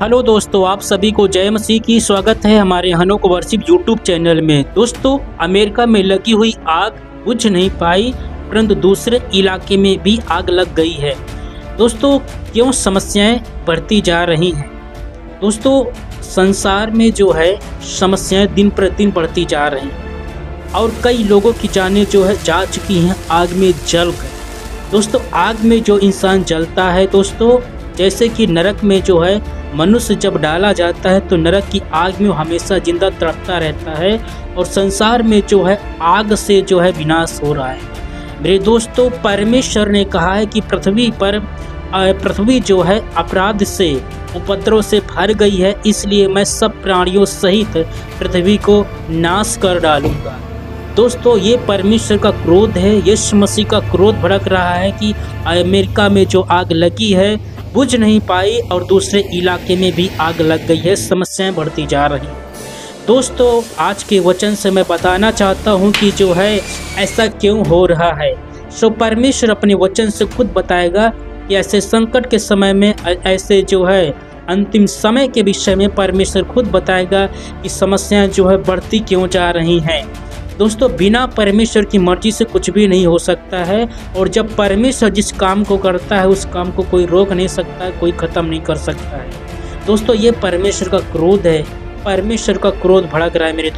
Hello दोस्तों, आप सभी को जय मसीह की स्वागत है हमारे हनोक वर्शिप यूट्यूब चैनल में। दोस्तों, अमेरिका में लगी हुई आग बुझ नहीं पाई, परंतु दूसरे इलाके में भी आग लग गई है। दोस्तों, क्यों समस्याएं बढ़ती जा रही हैं? दोस्तों, संसार में जो है समस्याएं दिन प्रतिदिन बढ़ती जा रही हैं और कई लोगों की जानें जो है जा चुकी हैं आग में जल कर। दोस्तों, आग में जो इंसान जलता है दोस्तों, जैसे कि नरक में जो है मनुष्य जब डाला जाता है तो नरक की आग में वो हमेशा जिंदा तड़पता रहता है और संसार में जो है आग से जो है विनाश हो रहा है। मेरे दोस्तों, परमेश्वर ने कहा है कि पृथ्वी जो है अपराध से उपद्रव से भर गई है, इसलिए मैं सब प्राणियों सहित पृथ्वी को नाश कर डालूंगा। दोस्तों, ये परमेश्वर का क्रोध है, यीशु मसीह का क्रोध भड़क रहा है कि अमेरिका में जो आग लगी है बुझ नहीं पाई और दूसरे इलाके में भी आग लग गई है। समस्याएं बढ़ती जा रही हैं। दोस्तों, आज के वचन से मैं बताना चाहता हूं कि जो है ऐसा क्यों हो रहा है। परमेश्वर अपने वचन से खुद बताएगा कि ऐसे संकट के समय में, ऐसे जो है अंतिम समय के विषय में परमेश्वर खुद बताएगा कि समस्याएं जो है बढ़ती क्यों जा रही हैं। दोस्तों, बिना परमेश्वर की मर्जी से कुछ भी नहीं हो सकता है और जब परमेश्वर जिस काम को करता है उस काम को कोई रोक नहीं सकता है, कोई ख़त्म नहीं कर सकता है। दोस्तों, ये परमेश्वर का क्रोध है, परमेश्वर का क्रोध भड़क रहा है मेरे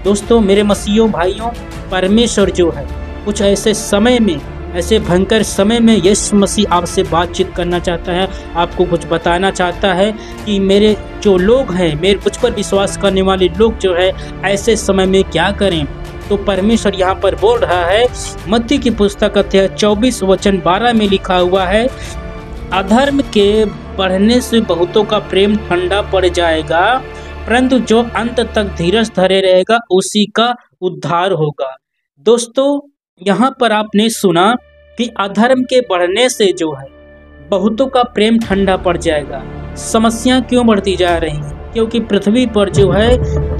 दोस्तों, मेरे मसीहों भाइयों, परमेश्वर जो है कुछ ऐसे समय में, ऐसे भयंकर समय में यीशु मसीह आपसे बातचीत करना चाहता है, आपको कुछ बताना चाहता है कि मेरे जो लोग हैं, मेरे मुझ पर विश्वास करने वाले लोग जो है ऐसे समय में क्या करें। तो परमेश्वर यहाँ पर बोल रहा है, मत्ती की पुस्तक अध्याय 24 वचन 12 में लिखा हुआ है, अधर्म के बढ़ने से बहुतों का प्रेम ठंडा पड़ जाएगा, परंतु जो अंत तक धीरज धरे रहेगा उसी का उद्धार होगा। दोस्तों, यहाँ पर आपने सुना कि अधर्म के बढ़ने से जो है बहुतों का प्रेम ठंडा पड़ जाएगा। समस्या क्यों बढ़ती जा रही है? क्योंकि पृथ्वी पर जो है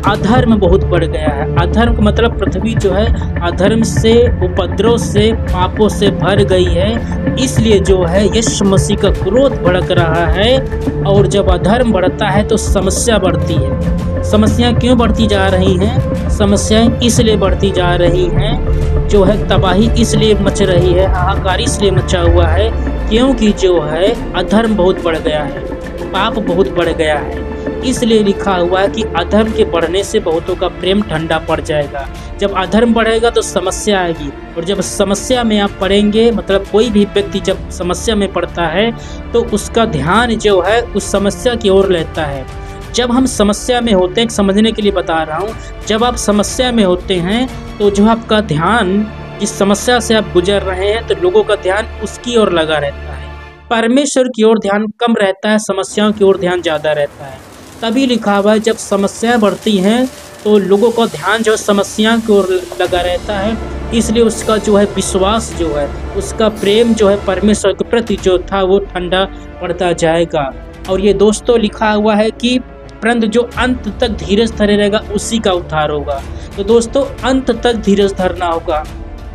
अधर्म बहुत बढ़ गया है। अधर्म का मतलब पृथ्वी जो है अधर्म से, उपद्रव से, पापों से भर गई है, इसलिए जो है यीशु मसीह का क्रोध भड़क रहा है। और जब अधर्म बढ़ता है तो समस्या बढ़ती है। समस्याएं क्यों बढ़ती जा रही हैं? समस्याएं इसलिए बढ़ती जा रही हैं, जो है तबाही इसलिए मच रही है, हाहाकार इसलिए मचा हुआ है क्योंकि जो है अधर्म बहुत बढ़ गया है, पाप बहुत बढ़ गया है। इसलिए लिखा हुआ है कि अधर्म के बढ़ने से बहुतों का प्रेम ठंडा पड़ जाएगा। जब अधर्म बढ़ेगा तो समस्या आएगी और जब समस्या में आप पड़ेंगे, मतलब कोई भी व्यक्ति जब समस्या में पड़ता है तो उसका ध्यान जो है उस समस्या की ओर रहता है। जब हम समस्या में होते हैं, समझने के लिए बता रहा हूँ, जब आप समस्या में होते हैं तो जो आपका ध्यान, जिस समस्या से आप गुजर रहे हैं, तो लोगों का ध्यान उसकी ओर लगा रहता है। परमेश्वर की ओर ध्यान कम रहता है, समस्याओं की ओर ध्यान ज़्यादा रहता है। तभी लिखा हुआ है, जब समस्याएं बढ़ती हैं तो लोगों का ध्यान जो समस्या की ओर लगा रहता है, इसलिए उसका जो है विश्वास जो है, उसका प्रेम जो है परमेश्वर के प्रति जो था वो ठंडा पड़ता जाएगा। और ये दोस्तों लिखा हुआ है कि परंतु जो अंत तक धीरज धरे रहेगा उसी का उद्धार होगा। तो दोस्तों, अंत तक धीरज धरना होगा।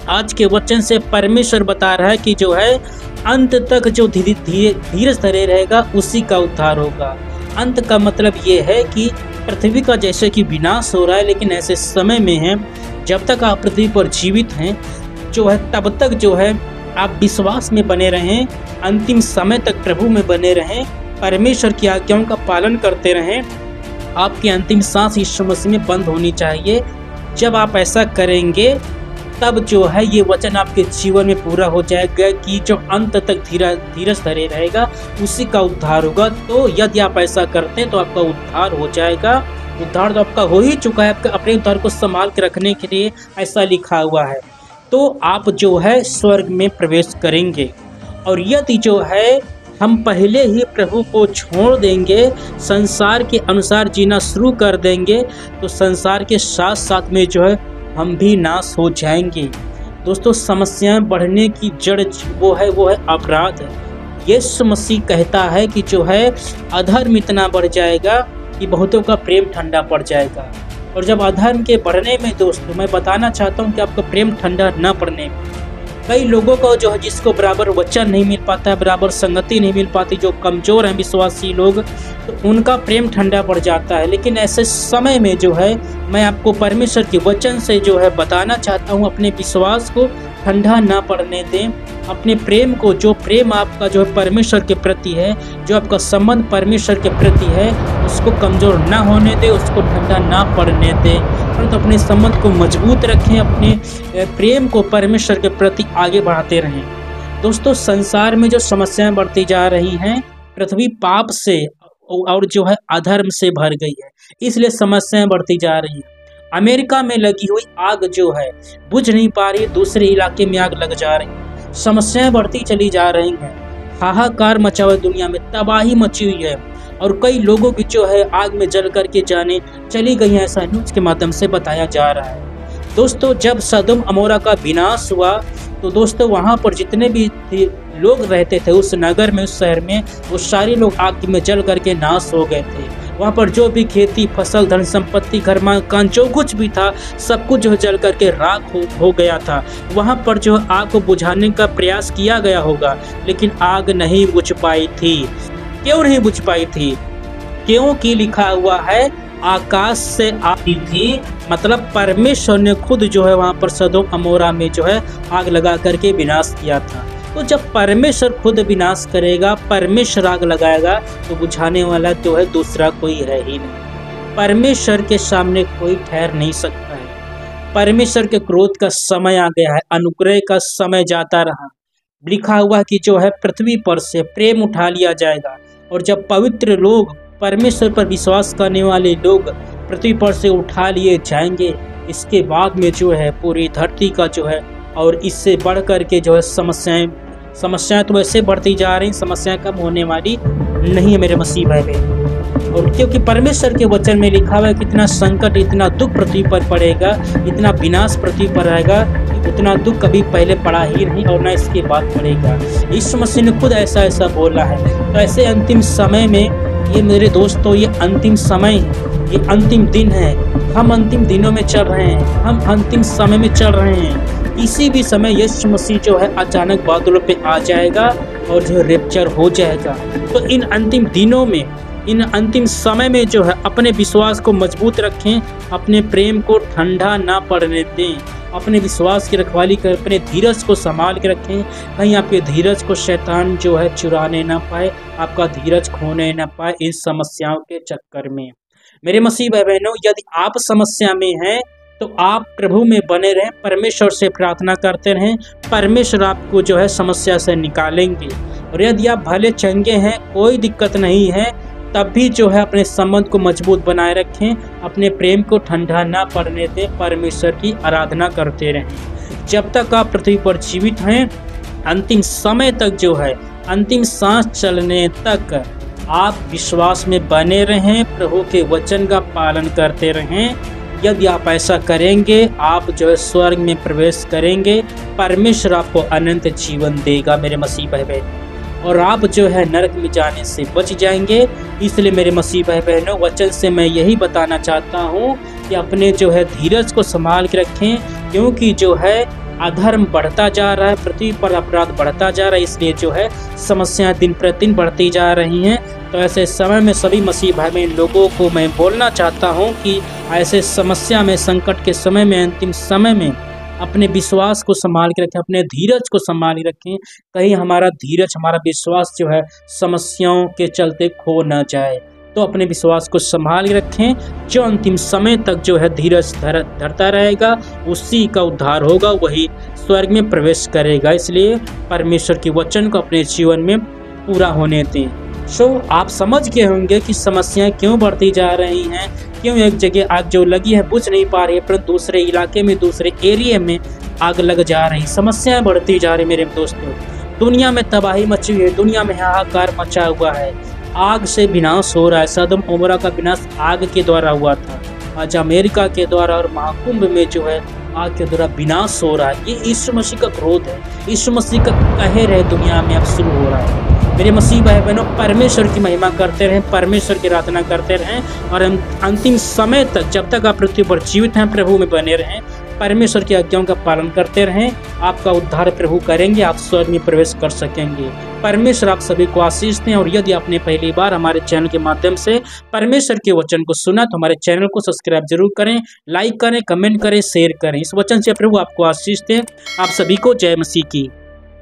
आज के वचन से परमेश्वर बता रहा है कि जो है अंत तक जो धीरज धरे रहेगा उसी का उद्धार होगा। अंत का मतलब ये है कि पृथ्वी का जैसे कि विनाश हो रहा है, लेकिन ऐसे समय में है जब तक आप पृथ्वी पर जीवित हैं जो है तब तक जो है आप विश्वास में बने रहें, अंतिम समय तक प्रभु में बने रहें, परमेश्वर की आज्ञाओं का पालन करते रहें। आपकी अंतिम सांस यीशु मसीह में बंद होनी चाहिए। जब आप ऐसा करेंगे तब जो है ये वचन आपके जीवन में पूरा हो जाएगा कि जो अंत तक धीरज धरे रहेगा उसी का उद्धार होगा। तो यदि आप ऐसा करते हैं तो आपका उद्धार हो जाएगा। उद्धार तो आपका हो ही चुका है, आपका अपने उद्धार को संभाल के रखने के लिए ऐसा लिखा हुआ है। तो आप जो है स्वर्ग में प्रवेश करेंगे। और यदि जो है हम पहले ही प्रभु को छोड़ देंगे, संसार के अनुसार जीना शुरू कर देंगे, तो संसार के साथ साथ में जो है हम भी नाश हो जाएंगे। दोस्तों, समस्याएं बढ़ने की जड़ वो है अपराध है। यीशु मसीह कहता है कि जो है अधर्म इतना बढ़ जाएगा कि बहुतों का प्रेम ठंडा पड़ जाएगा। और जब अधर्म के बढ़ने में दोस्तों, मैं बताना चाहता हूँ कि आपका प्रेम ठंडा न पड़ने में, कई लोगों को जो है जिसको बराबर वचन नहीं मिल पाता है, बराबर संगति नहीं मिल पाती, जो कमज़ोर हैं विश्वासी लोग, तो उनका प्रेम ठंडा पड़ जाता है। लेकिन ऐसे समय में जो है मैं आपको परमेश्वर के वचन से जो है बताना चाहता हूँ, अपने विश्वास को ठंडा ना पड़ने दें। अपने प्रेम को, जो प्रेम आपका जो है परमेश्वर के प्रति है, जो आपका संबंध परमेश्वर के प्रति है, उसको कमज़ोर ना होने दें, उसको ठंडा ना पड़ने दें, परंतु अपने संबंध को मजबूत रखें, अपने प्रेम को परमेश्वर के प्रति आगे बढ़ाते रहें। दोस्तों, संसार में जो समस्याएं बढ़ती जा रही हैं, पृथ्वी पाप से और जो है अधर्म से भर गई है, इसलिए समस्याएं बढ़ती जा रही हैं। अमेरिका में लगी हुई आग जो है बुझ नहीं पा रही, दूसरे इलाके में आग लग जा रही है, समस्याएं बढ़ती चली जा रही हैं, हाहाकार मचा हुआ दुनिया में, तबाही मची हुई है और कई लोगों की जो है आग में जल करके जाने चली गई है, ऐसा न्यूज़ के माध्यम से बताया जा रहा है। दोस्तों, जब सदोम अमोरा का विनाश हुआ तो दोस्तों वहाँ पर जितने भी लोग रहते थे उस नगर में, उस शहर में, वो सारे लोग आग में जल करके नाश हो गए थे। वहाँ पर जो भी खेती, फसल, धन संपत्ति, घर मकान जो कुछ भी था, सब कुछ जो जल करके राख हो गया था। वहाँ पर जो आग को बुझाने का प्रयास किया गया होगा, लेकिन आग नहीं बुझ पाई थी। क्यों नहीं बुझ पाई थी? क्योंकि लिखा हुआ है आकाश से आती थी, मतलब परमेश्वर ने खुद जो है वहाँ पर सदोम अमोरा में जो है आग लगा करके विनाश किया था। तो जब परमेश्वर खुद विनाश करेगा, परमेश्वर आग लगाएगा, तो बुझाने वाला जो है दूसरा कोई है ही नहीं। परमेश्वर के सामने कोई ठहर नहीं सकता है। परमेश्वर के क्रोध का समय आ गया है, अनुग्रह का समय जाता रहा। लिखा हुआ कि जो है पृथ्वी पर से प्रेम उठा लिया जाएगा, और जब पवित्र लोग, परमेश्वर पर विश्वास करने वाले लोग पृथ्वी पर से उठा लिए जाएंगे, इसके बाद में जो है पूरी धरती का जो है, और इससे बढ़ कर के जो है समस्याएं तो वैसे बढ़ती जा रही, समस्याएं कम होने वाली नहीं है मेरे मसीह भाई बहन। और क्योंकि परमेश्वर के वचन में लिखा हुआ है कितना संकट, इतना दुख पृथ्वी पर पड़ेगा, इतना विनाश पृथ्वी पर रहेगा, उतना दुख कभी पहले पड़ा ही नहीं और न इसके बाद पड़ेगा। यीशु मसीह ने खुद ऐसा बोला है। तो ऐसे अंतिम समय में ये मेरे दोस्तों, ये अंतिम समय है, ये अंतिम दिन है। हम अंतिम दिनों में चल रहे हैं, हम अंतिम समय में चल रहे हैं। किसी भी समय यीशु मसीह जो है अचानक बादलों पे आ जाएगा और जो रेप्चर हो जाएगा। तो इन अंतिम दिनों में, इन अंतिम समय में जो है अपने विश्वास को मजबूत रखें, अपने प्रेम को ठंडा ना पड़ने दें, अपने विश्वास की रखवाली कर, अपने धीरज को संभाल के रखें। कहीं आपके धीरज को शैतान जो है चुराने ना पाए, आपका धीरज खोने ना पाए इस समस्याओं के चक्कर में। मेरे मसीह भाई बहनों, यदि आप समस्या में हैं तो आप प्रभु में बने रहें, परमेश्वर से प्रार्थना करते रहें, परमेश्वर आपको जो है समस्या से निकालेंगे। और यदि आप भले चंगे हैं, कोई दिक्कत नहीं है, तब भी जो है अपने संबंध को मजबूत बनाए रखें, अपने प्रेम को ठंडा ना पड़ने दें, परमेश्वर की आराधना करते रहें। जब तक आप पृथ्वी पर जीवित हैं, अंतिम समय तक जो है, अंतिम सांस चलने तक आप विश्वास में बने रहें, प्रभु के वचन का पालन करते रहें। यदि आप ऐसा करेंगे, आप जो है स्वर्ग में प्रवेश करेंगे, परमेश्वर आपको अनंत जीवन देगा मेरे मसीह भाई बहन, और आप जो है नरक में जाने से बच जाएंगे। इसलिए मेरे मसीह भाई बहनों, वचन से मैं यही बताना चाहता हूँ कि अपने जो है धीरज को संभाल के रखें, क्योंकि जो है अधर्म बढ़ता जा रहा है, पृथ्वी पर अपराध बढ़ता जा रहा है, इसलिए जो है समस्याएं दिन प्रतिदिन बढ़ती जा रही हैं। तो ऐसे समय में सभी मसीह भाई बहन लोगों को मैं बोलना चाहता हूं कि ऐसे समस्या में, संकट के समय में, अंतिम समय में अपने विश्वास को संभाल के रखें, अपने धीरज को संभाल के रखें। कहीं हमारा धीरज, हमारा विश्वास जो है समस्याओं के चलते खो न जाए। तो अपने विश्वास को संभाल के रखें। जो अंतिम समय तक जो है धीरज धरता रहेगा, उसी का उद्धार होगा, वही स्वर्ग में प्रवेश करेगा। इसलिए परमेश्वर के वचन को अपने जीवन में पूरा होने दें। आप समझ गए होंगे कि समस्याएं क्यों बढ़ती जा रही हैं, क्यों एक जगह आग जो लगी है बुझ नहीं पा रही है, परंतु दूसरे इलाके में, दूसरे एरिया में आग लग जा रही, समस्याएं बढ़ती जा रही। मेरे दोस्तों, दुनिया में तबाही मची हुई है, दुनिया में हाहाकार मचा हुआ है, आग से विनाश हो रहा है। सदोम अमोरा का विनाश आग के द्वारा हुआ था, आज अमेरिका के द्वारा और महाकुंभ में जो है आग के द्वारा विनाश हो रहा है। ये यीशु मसीह का क्रोध है, यीशु मसीह का कहर है, दुनिया में अब शुरू हो रहा है। मेरे मसीह भाई बहनों, परमेश्वर की महिमा करते रहें, परमेश्वर की आराधना करते रहें, और अंतिम समय तक, जब तक आप पृथ्वी पर जीवित हैं, प्रभु में बने रहें, परमेश्वर की आज्ञाओं का पालन करते रहें, आपका उद्धार प्रभु करेंगे, आप स्वर्ग में प्रवेश कर सकेंगे। परमेश्वर आप सभी को आशीष दें। और यदि आपने पहली बार हमारे चैनल के माध्यम से परमेश्वर के वचन को सुना तो हमारे चैनल को सब्सक्राइब जरूर करें, लाइक करें, कमेंट करें, शेयर करें। इस वचन से प्रभु आपको आशीष दें। आप सभी को जय मसीह की।